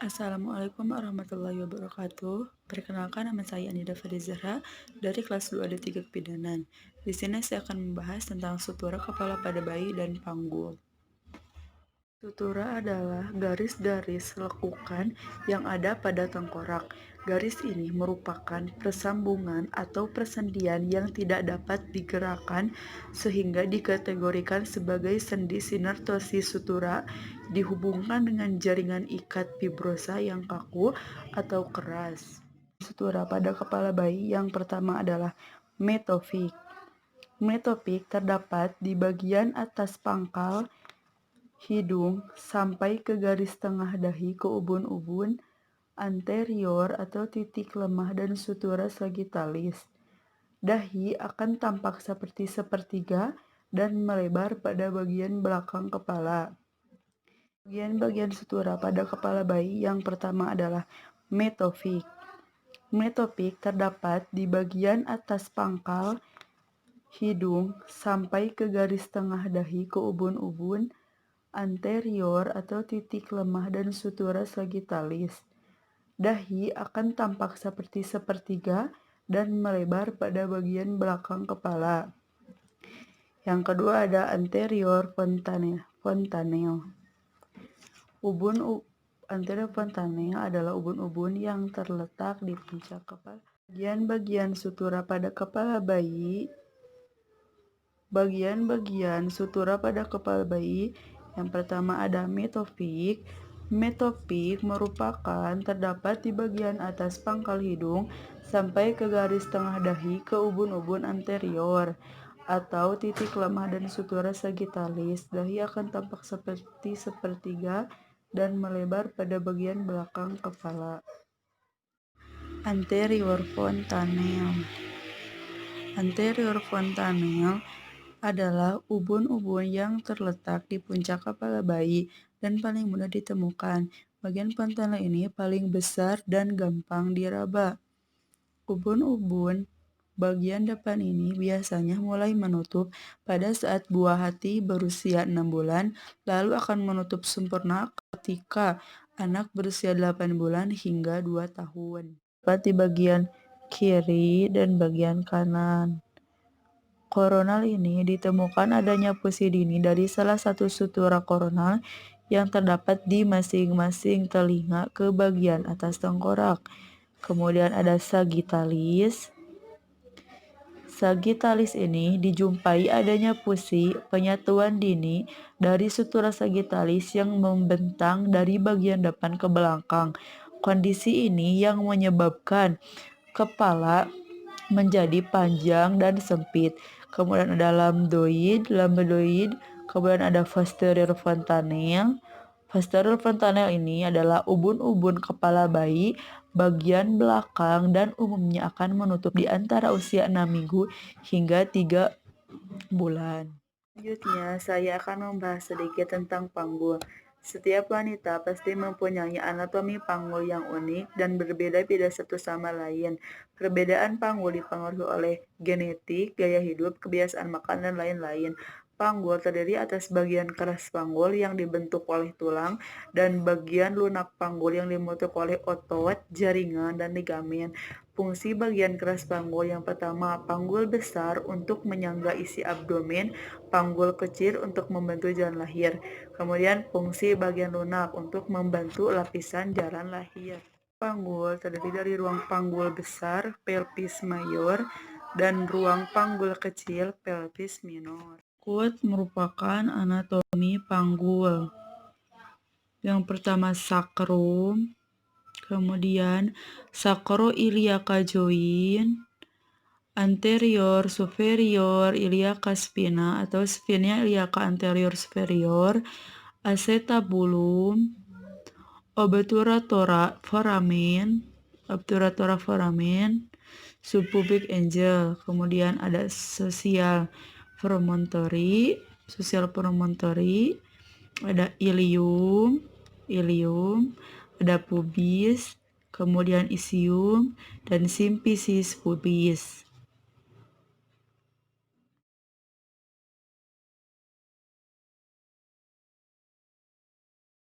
Assalamualaikum warahmatullahi wabarakatuh. Perkenalkan, nama saya Anida Farizahra dari kelas 2 D3 Kebidanan. Di sini saya akan membahas tentang sutura kepala pada bayi dan panggul. Sutura adalah garis-garis lekukan yang ada pada tengkorak. Garis ini merupakan persambungan atau persendian yang tidak dapat digerakkan sehingga dikategorikan sebagai sendi sinertosis. Sutura dihubungkan dengan jaringan ikat fibrosa yang kaku atau keras. Sutura pada kepala bayi yang pertama adalah metofik. Metofik terdapat di bagian atas pangkal hidung sampai ke garis tengah dahi ke ubun-ubun anterior atau titik lemah dan sutura sagittalis. Dahi akan tampak seperti sepertiga dan melebar pada bagian belakang kepala. Bagian-bagian sutura pada kepala bayi yang pertama adalah metofik. Metofik terdapat di bagian atas pangkal hidung sampai ke garis tengah dahi ke ubun-ubun anterior atau titik lemah dan sutura sagittalis. Dahi akan tampak seperti sepertiga dan melebar pada bagian belakang kepala. Yang kedua ada anterior fontanel. Anterior fontanel adalah ubun-ubun yang terletak di puncak kepala. Bagian-bagian sutura pada kepala bayi. Bagian-bagian sutura pada kepala bayi yang pertama ada metofik. Metofik merupakan terdapat di bagian atas pangkal hidung sampai ke garis tengah dahi ke ubun-ubun anterior atau titik lemah dan sutura sagittalis. Dahi akan tampak seperti sepertiga dan melebar pada bagian belakang kepala. Anterior fontanel. Anterior fontanel adalah ubun-ubun yang terletak di puncak kepala bayi dan paling mudah ditemukan. Bagian fontanel ini paling besar dan gampang diraba. Ubun-ubun bagian depan ini biasanya mulai menutup pada saat buah hati berusia 6 bulan, lalu akan menutup sempurna ketika anak berusia 8 bulan hingga 2 tahun. Di bagian kiri dan bagian kanan. Koronal ini ditemukan adanya fusi dini dari salah satu sutura koronal yang terdapat di masing-masing telinga ke bagian atas tengkorak. Kemudian ada sagittalis. Sagittalis ini dijumpai adanya fusi penyatuan dini dari sutura sagittalis yang membentang dari bagian depan ke belakang. Kondisi ini yang menyebabkan kepala menjadi panjang dan sempit. Kemudian ada lambdoid, kemudian ada posterior fontanel. Posterior fontanel ini adalah ubun-ubun kepala bayi bagian belakang dan umumnya akan menutup di antara usia 6 minggu hingga 3 bulan. Selanjutnya, saya akan membahas sedikit tentang panggul. Setiap wanita pasti mempunyai anatomi panggul yang unik dan berbeda-beda satu sama lain. Perbedaan panggul dipengaruhi oleh genetik, gaya hidup, kebiasaan makan, dan lain-lain. Panggul terdiri atas bagian keras panggul yang dibentuk oleh tulang dan bagian lunak panggul yang dibentuk oleh otot, jaringan, dan ligamen. Fungsi bagian keras panggul yang pertama, panggul besar untuk menyangga isi abdomen, panggul kecil untuk membantu jalan lahir. Kemudian fungsi bagian lunak untuk membantu lapisan jalan lahir. Panggul terdiri dari ruang panggul besar, pelvis mayor, dan ruang panggul kecil, pelvis minor. Berikut merupakan anatomi panggul. Yang pertama sacrum, kemudian sacroiliaca joint, anterior superior iliaca spina atau spina iliaca anterior superior, acetabulum, obturatora foramen, subpubic angel. Kemudian ada social promontory, ada ilium, ada pubis, kemudian isium, dan symphysis pubis.